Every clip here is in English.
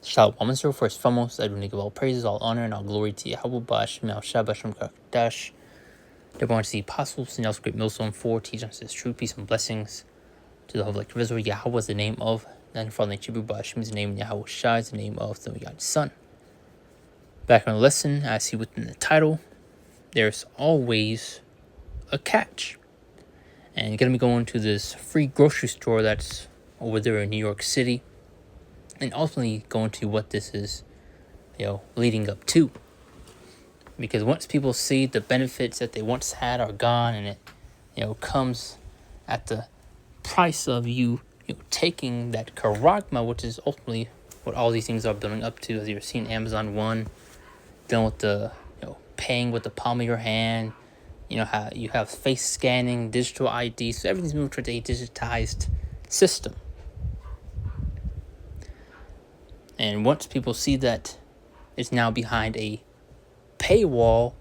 Shalom, so first and foremost, I do give all praises, all honor, and all glory to Yahweh Bash, Mel Shabashim Kakdash. Therefore, unto the apostles and also great millstone for teaching us his truth, peace, and blessings to the whole elect of Israel. Yahweh is the name of, then from the Hebrew Bashim is the name of Yahweh Shai is the name of the God's Son. Back on the lesson, I see within the title, there's always a catch. And you're going to be going to this free grocery store that's over there in New York City. And ultimately going to what this is, leading up to. Because once people see the benefits that they once had are gone, and it, comes at the price of you taking that charagma, which is ultimately what all these things are building up to. As you're seeing Amazon One, dealing with the, paying with the palm of your hand. How you have face scanning, digital ID, so everything's moving towards a digitized system. And once people see that it's now behind a paywall,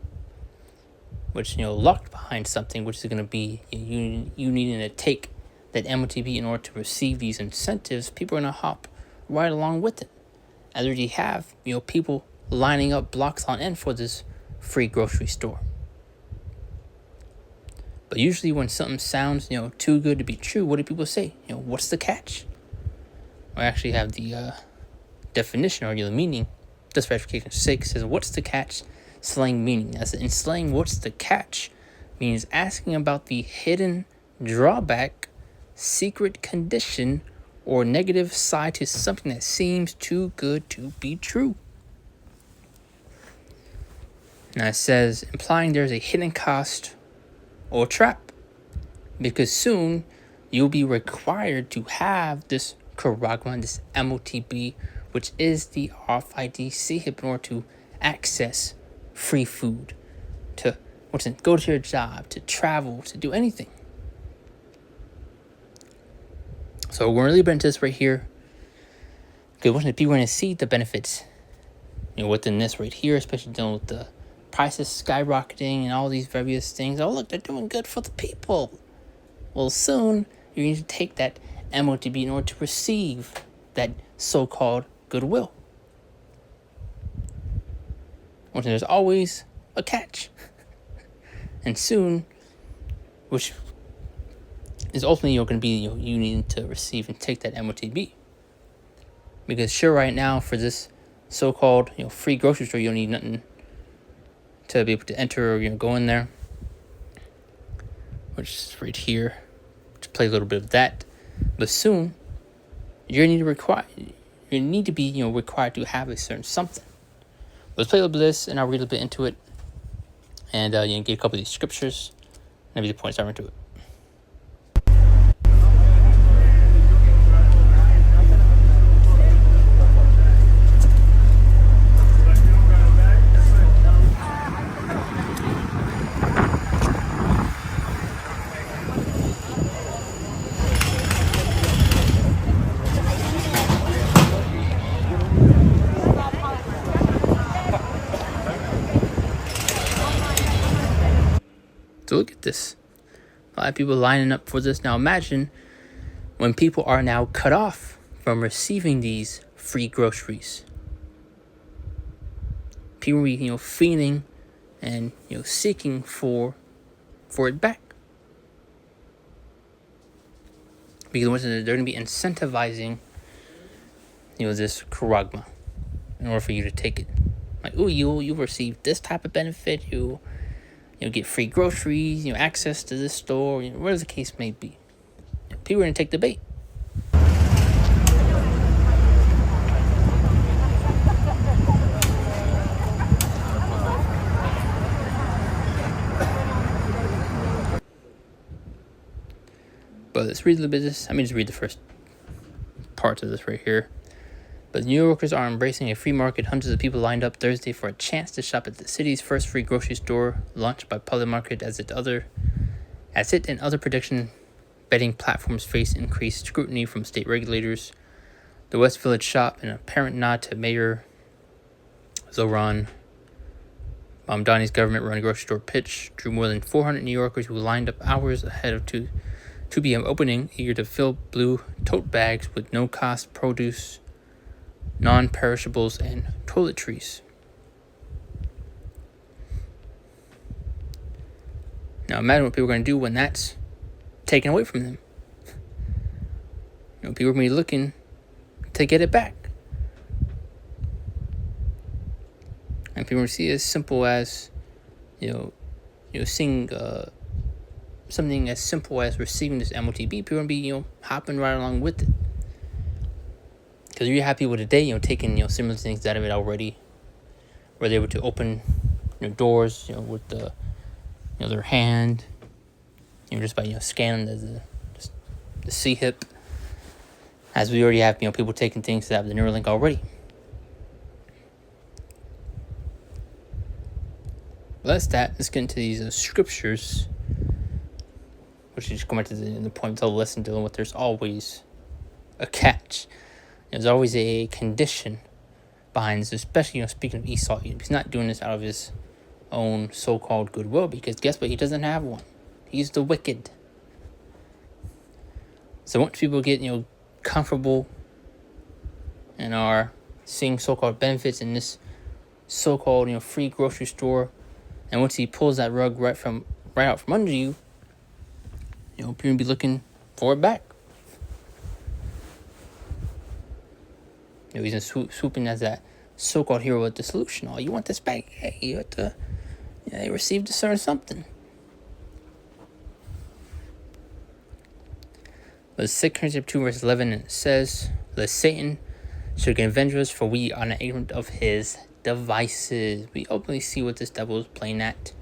which, locked behind something, which is going to be you needing to take that MOTB in order to receive these incentives, people are going to hop right along with it. As we already have, people lining up blocks on end for this free grocery store. But usually when something sounds, too good to be true, what do people say? What's the catch? I actually have the definition or the meaning. This verification 6 says, what's the catch? Slang meaning. As in slang, what's the catch? Means asking about the hidden drawback, secret condition, or negative side to something that seems too good to be true. Now it says, implying there's a hidden cost or trap, because soon you'll be required to have this charagma, this MOTB, which is the RFID CHIP, in order to access free food, to go to your job, to travel, to do anything. So we're really into this right here, because once people are going to see the benefits, within this right here, especially dealing with the prices skyrocketing and all these various things. Oh, look, they're doing good for the people. Well, soon you need to take that MOTB in order to receive that so-called goodwill. Which there's always a catch. And soon, which is ultimately going to be you needing to receive and take that MOTB. Because sure, right now for this so-called free grocery store, you don't need nothing to be able to enter or go in there, which is right here, to play a little bit of that. But soon you need to be required to have a certain something. Let's play a little bit of this, and I'll read a little bit into it, and get a couple of these scriptures, and maybe the points over into it. So look at this. A lot of people lining up for this. Now imagine when people are now cut off from receiving these free groceries. People be, fiending and, seeking for it back. Because they're going to be incentivizing, this charagma in order for you to take it. Like, oh, you'll receive this type of benefit. You'll get free groceries, access to this store, whatever the case may be. People are going to take the bait. But let's read a little bit of this. Let me just read the first parts of this right here. But New Yorkers are embracing a free market. Hundreds of people lined up Thursday for a chance to shop at the city's first free grocery store, launched by Polymarket as it and other prediction betting platforms face increased scrutiny from state regulators. The West Village shop, an apparent nod to Mayor Zohran Mamdani's government-run grocery store pitch, drew more than 400 New Yorkers who lined up hours ahead of 2 p.m. opening, eager to fill blue tote bags with no-cost produce non-perishables, and toiletries. Now imagine what people are going to do when that's taken away from them. People are going to be looking to get it back. And people are going to see it as simple as, seeing something as simple as receiving this MOTB. People are going to be, hopping right along with it. Because you have people today, taking, similar things out of it already. Where they're able to open, doors, with their hand. Just by, scanning the C-hip. As we already have, people taking things out of the Neuralink already. Well, that's that. Let's get into these scriptures. Which is going back to the point of the lesson dealing with there's always a catch. There's always a condition behind this, especially, speaking of Esau. He's not doing this out of his own so-called goodwill, because guess what? He doesn't have one. He's the wicked. So once people get, comfortable and are seeing so-called benefits in this so-called, free grocery store, and once he pulls that rug right out from under you, people will be looking for it back. He's swooping as that so-called hero with the solution. Oh, you want this back? Hey, you have to, they received a certain something. But 2 Corinthians 2 verse 11, it says, "Lest Satan should get avenged of us, for we are not ignorant of his devices." We openly see what this devil is playing at.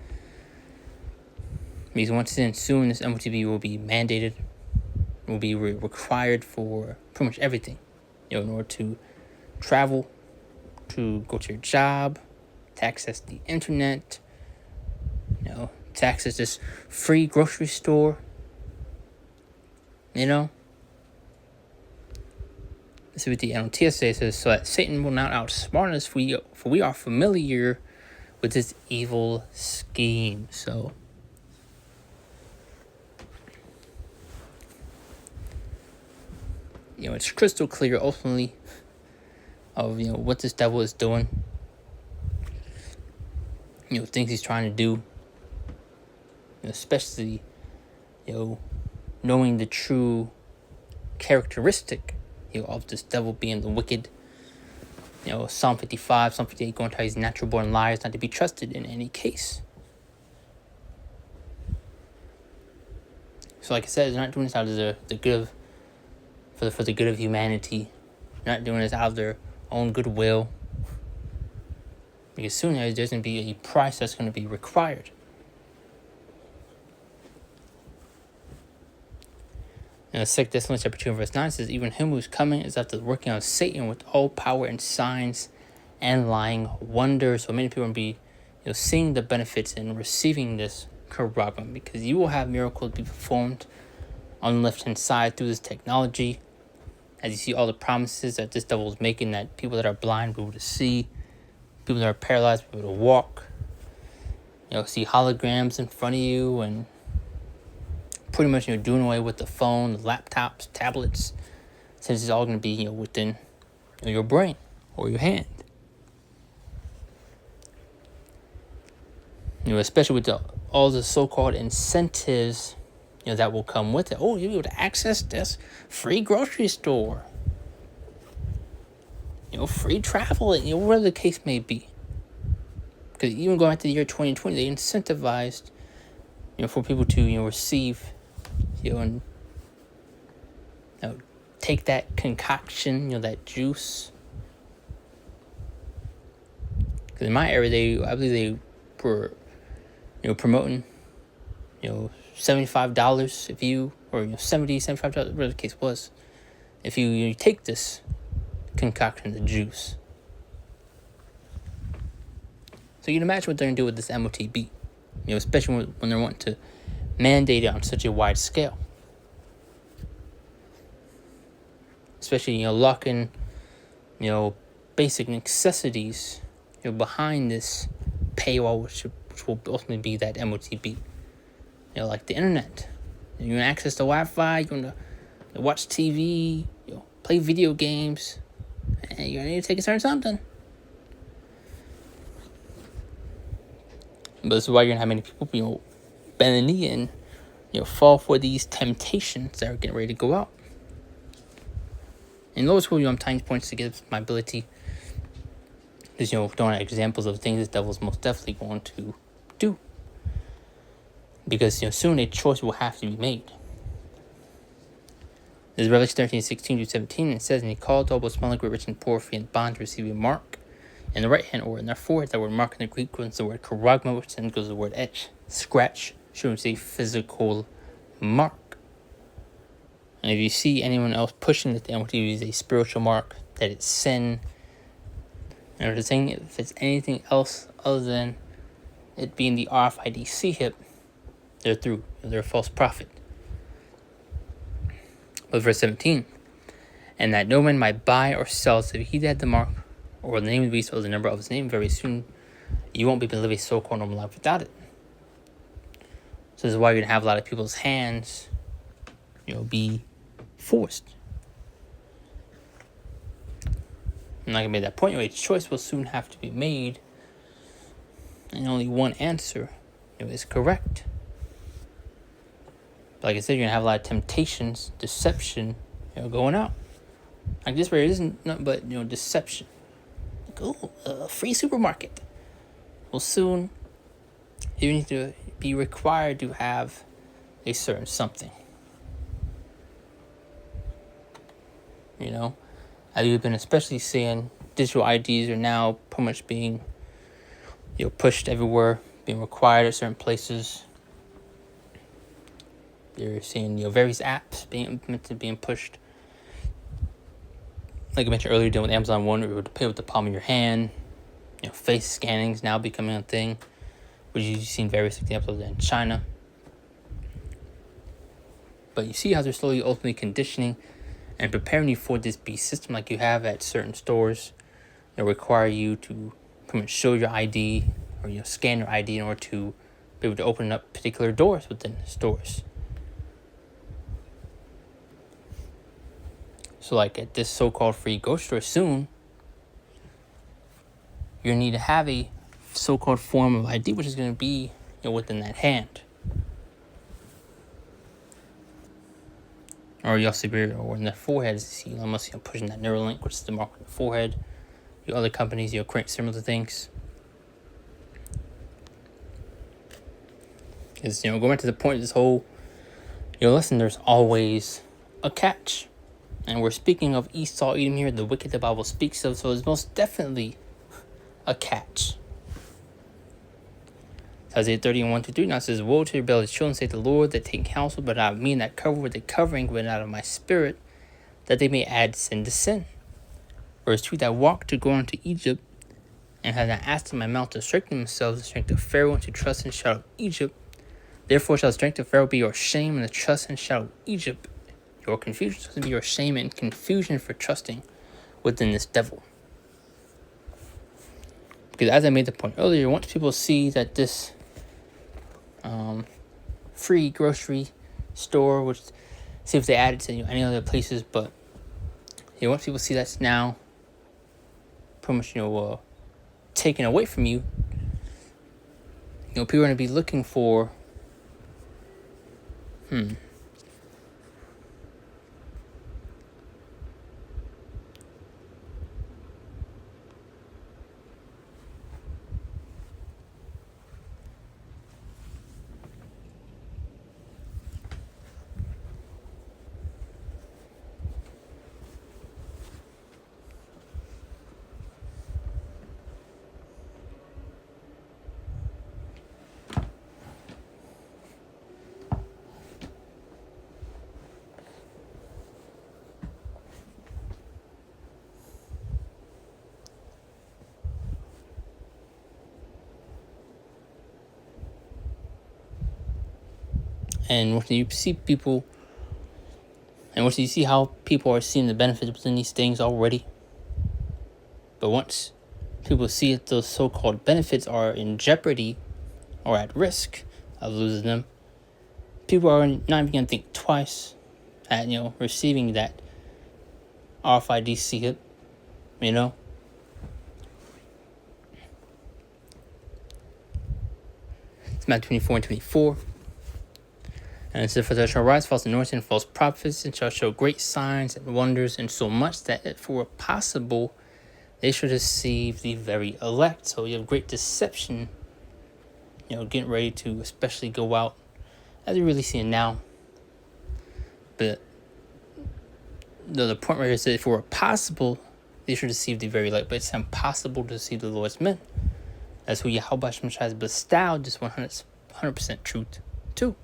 Because once again, soon this MOTB will be mandated, will be required for pretty much everything. In order to travel, to go to your job, to access the internet, to access this free grocery store. This is what the TSA says, so that Satan will not outsmart us, for we are familiar with his evil scheme. So, it's crystal clear ultimately of, what this devil is doing. Things he's trying to do. Especially, knowing the true characteristic, of this devil being the wicked. Psalm 55, Psalm 58 going to tell these natural born liars not to be trusted in any case. So like I said, they're not doing this out of the good of, for the good of humanity. They're not doing this out of their own goodwill. Because soon there's going to be a price that's going to be required. 2 Thessalonians chapter 2 verse 9 says, "Even him who's coming is after the working of Satan with all power and signs and lying wonders." So many people will be seeing the benefits and receiving this corruption, because you will have miracles be performed on the left-hand side through this technology. As you see all the promises that this devil is making, that people that are blind will be able to see, people that are paralyzed will be able to walk, see holograms in front of you, and pretty much doing away with the phone, the laptops, tablets, since it's all going to be within your brain or your hand. Especially with all the so-called incentives that will come with it. Oh, you'll be able to access this free grocery store, free travel, whatever the case may be. Because even going back to the year 2020, they incentivized for people to receive and take that concoction, that juice. Because in my area, I believe they were promoting $75 if you, or $75, whatever the case was, if you take this concoction, the juice. So you can imagine what they're going to do with this MOTB, especially when they're wanting to mandate it on such a wide scale. Especially, locking, basic necessities, behind this paywall, which will ultimately be that MOTB. Like the internet. You want to access the Wi-Fi, you want to watch TV, play video games, and you're gonna need to take a certain something. But this is why you're gonna have many people, bend the knee and, fall for these temptations that are getting ready to go out. In lower school, I'm tiny points to give my ability. Just, throwing out examples of things the devil's most definitely going to do. Because, soon a choice will have to be made. This is Revelation 13:16-17, and it says, "And he called all both small and great, rich and poor, free and bond, to receive a mark in the right hand or in their forehead." That word mark in the Greek was the word charagma, which then goes to the word etch, scratch, showing a physical mark. And if you see anyone else pushing it, they want to use a spiritual mark, that it's sin. And if it's anything else other than it being the RFID chip, they're through. They're a false prophet. But verse 17, "And that no man might buy or sell, so he that had the mark, or the name of the beast, or the number of his name, very soon you won't be able to live a so-called normal life without it." So this is why you're going to have a lot of people's hands, be forced. I'm not going to make that point. A choice will soon have to be made, and only one answer, is correct. But like I said, you're going to have a lot of temptations, deception, going out. Like this where it isn't nothing but, deception. Like, a free supermarket. Well, soon, you need to be required to have a certain something. As you've been especially seeing, digital IDs are now pretty much being, pushed everywhere, being required at certain places. You're seeing, various apps being implemented, being pushed. Like I mentioned earlier, doing with Amazon One, we would pay with the palm of your hand. Face scanning is now becoming a thing, which you've seen various examples in China. But you see how they're slowly, ultimately conditioning and preparing you for this beast system, like you have at certain stores. They require you to pretty much show your ID or scan your ID in order to be able to open up particular doors within stores. So like at this so-called free grocery store soon, you need to have a so-called form of ID, which is going to be within that hand. Or you also be, or in the forehead, see Elon Musk pushing that Neuralink, which is the mark on the forehead. Your other companies, create similar things. Because going back to the point of this whole, listen, there's always a catch, and we're speaking of Esau, Edom here, the wicked the Bible speaks of. So it's most definitely a catch. Isaiah 30:1-3 now says, "Woe to the rebellious children, saith the Lord, that take counsel, but not of me, and that cover with a covering, but not of my spirit, that they may add sin to sin. Verse 2, "That walk to go unto Egypt, and have not asked in my mouth to strengthen themselves, the strength of Pharaoh, and to trust in the shadow of Egypt. Therefore shall the strength of Pharaoh be your shame, and the trust in the shadow of Egypt your confusion." So to be your shame and confusion for trusting within this devil. Because as I made the point earlier, once people see that this free grocery store, which see if they add it to any other places, but once people see that's now pretty much taken away from you, people are going to be looking for and when you see people, and once you see how people are seeing the benefits within these things already, but once people see that those so-called benefits are in jeopardy or at risk of losing them, people are not even going to think twice at receiving that RFID chip you know? It's Matthew 24 and 24. And it says, "For there shall rise false anointing and false prophets, and shall show great signs and wonders, and so much that if it were possible, they should deceive the very elect." So you have great deception, getting ready to especially go out, as you're really seeing now. But the point right here says, if it were possible, they should deceive the very elect. But it's impossible to deceive the Lord's men. That's who Yahweh Shemashah has bestowed this 100% truth to.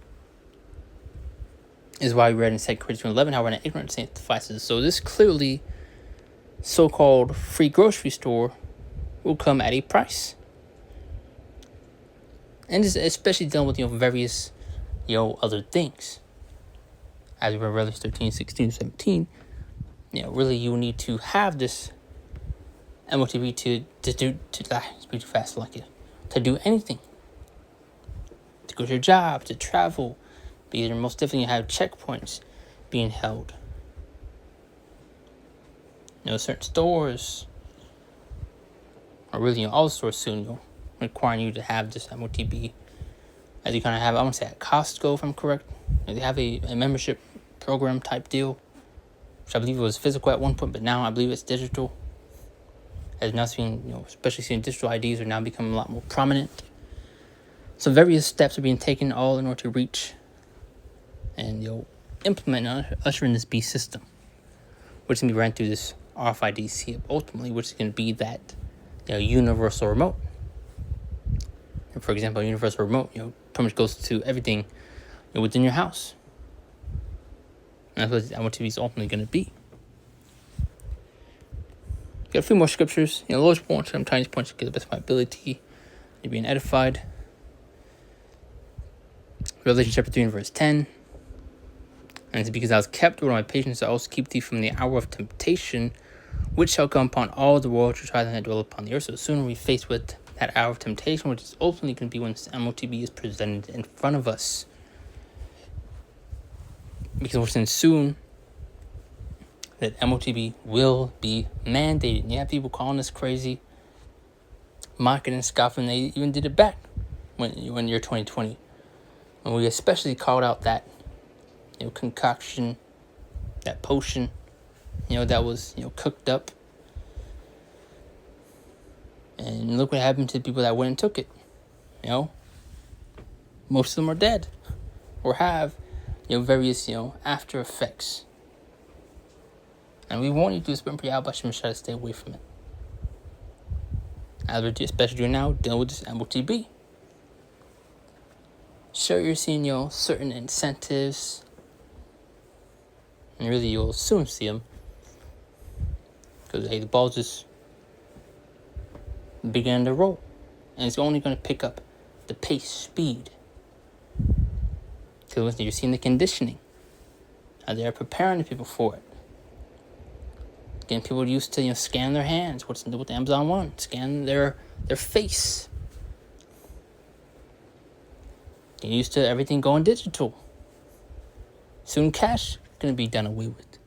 Is why we read in 2 Corinthians 11 how we're not ignorant sanctifies. So this clearly so-called free grocery store will come at a price. And this especially dealing with various other things. As we read Revelation 13, 16, 17, really you need to have this MOTB to speak too fast like it, to do anything. To go to your job, to travel. Because you're most definitely have checkpoints being held. Certain stores, or really all stores soon, requiring you to have this MOTB. As you kind of have, I want to say at Costco, if I'm correct. They have a membership program type deal, which I believe was physical at one point, but now I believe it's digital. As now seeing, especially seeing digital IDs are now becoming a lot more prominent. So various steps are being taken all in order to reach and implement and usher in this B system, which can be ran through this RFID chip ultimately, which is going to be that universal remote. And for example, a universal remote pretty much goes to everything within your house. And that's what MOTB is ultimately going to be. Got a few more scriptures. Lord's points, I'm trying to point to get the best of my ability. You're being edified. Revelation chapter 3 and verse 10. And it's because I was kept with my patience, I also keep thee from the hour of temptation, which shall come upon all the world to try them that dwell upon the earth. So sooner we face with that hour of temptation, which is ultimately going to be when this MOTB is presented in front of us. Because we're seeing soon that MOTB will be mandated. And you have people calling us crazy, mocking and scoffing. They even did it back when year 2020. And we especially called out that concoction, that potion, that was, cooked up. And look what happened to the people that went and took it. Most of them are dead or have, various, after effects. And we want you to spend pretty out, but try to stay away from it. As we're especially doing now, dealing with this MOTB. Sure, you're seeing, certain incentives. And really, you'll soon see them. Because, the ball just began to roll. And it's only going to pick up the pace, speed. Because you're seeing the conditioning. How they're preparing the people for it. Getting people used to, scan their hands. What's with the Amazon One? Scan their face. Getting used to everything going digital. Soon cash going to be done away with.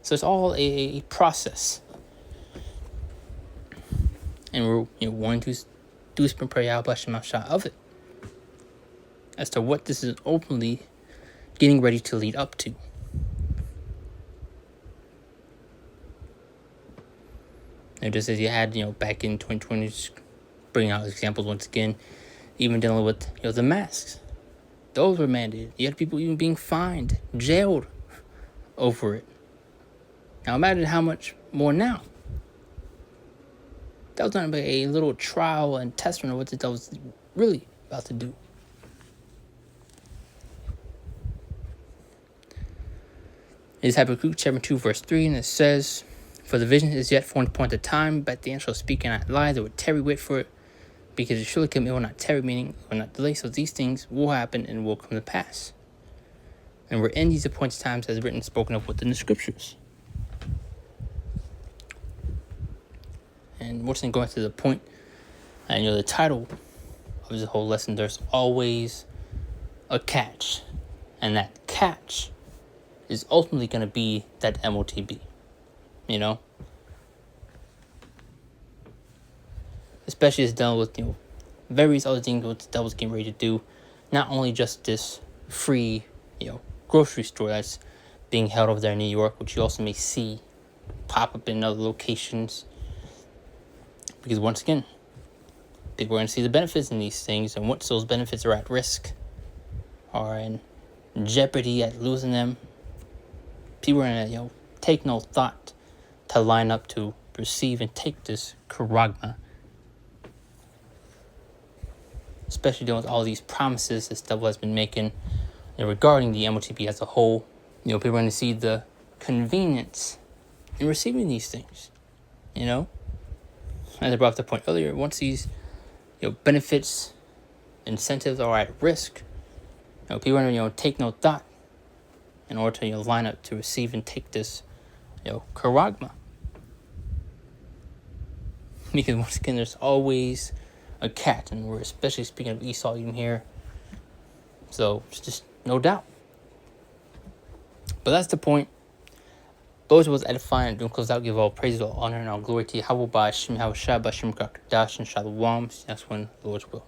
So it's all a process. And we're wanting to do some prayer out of it. As to what this is openly getting ready to lead up to. And just as you had, back in 2020, just bringing out examples once again, even dealing with, the masks. Those were mandated. You had people even being fined, jailed over it. Now imagine how much more now. That was not a little trial and test run of what that was really about to do. It is Habakkuk chapter 2 verse 3, and it says, "For the vision is yet for an appointed time, but the end shall speak and not lie, they would tarry wait for it, because it surely come, it will not tarry, meaning it will not delay." So these things will happen and will come to pass. And we're in these appointed times as written and spoken of within the scriptures. And what's going to the point, and the title of this whole lesson, there's always a catch. And that catch is ultimately going to be that MOTB. you know? Especially as dealing with, various other things what the devil's getting ready to do. Not only just this free, grocery store that's being held over there in New York, which you also may see pop up in other locations. Because once again, people are going to see the benefits in these things, and once those benefits are at risk, are in jeopardy at losing them, people are going to, take no thought to line up to receive and take this charagma. Especially dealing with all these promises this devil has been making regarding the MOTP as a whole. People are going to see the convenience in receiving these things. As I brought up the point earlier, once these benefits, incentives are at risk, people are going to take no thought in order to line up to receive and take this charagma. Because once again, there's always a cat, and we're especially speaking of Esau even here, so it's just no doubt. But that's the point. Those was edifying, and doing close out, give all praise, all honor, and all glory to Yahweh, Ba'ashem, Yahweh Shah, Ba'ashem, Kakadash, and Shalom. That's when the Lord's will.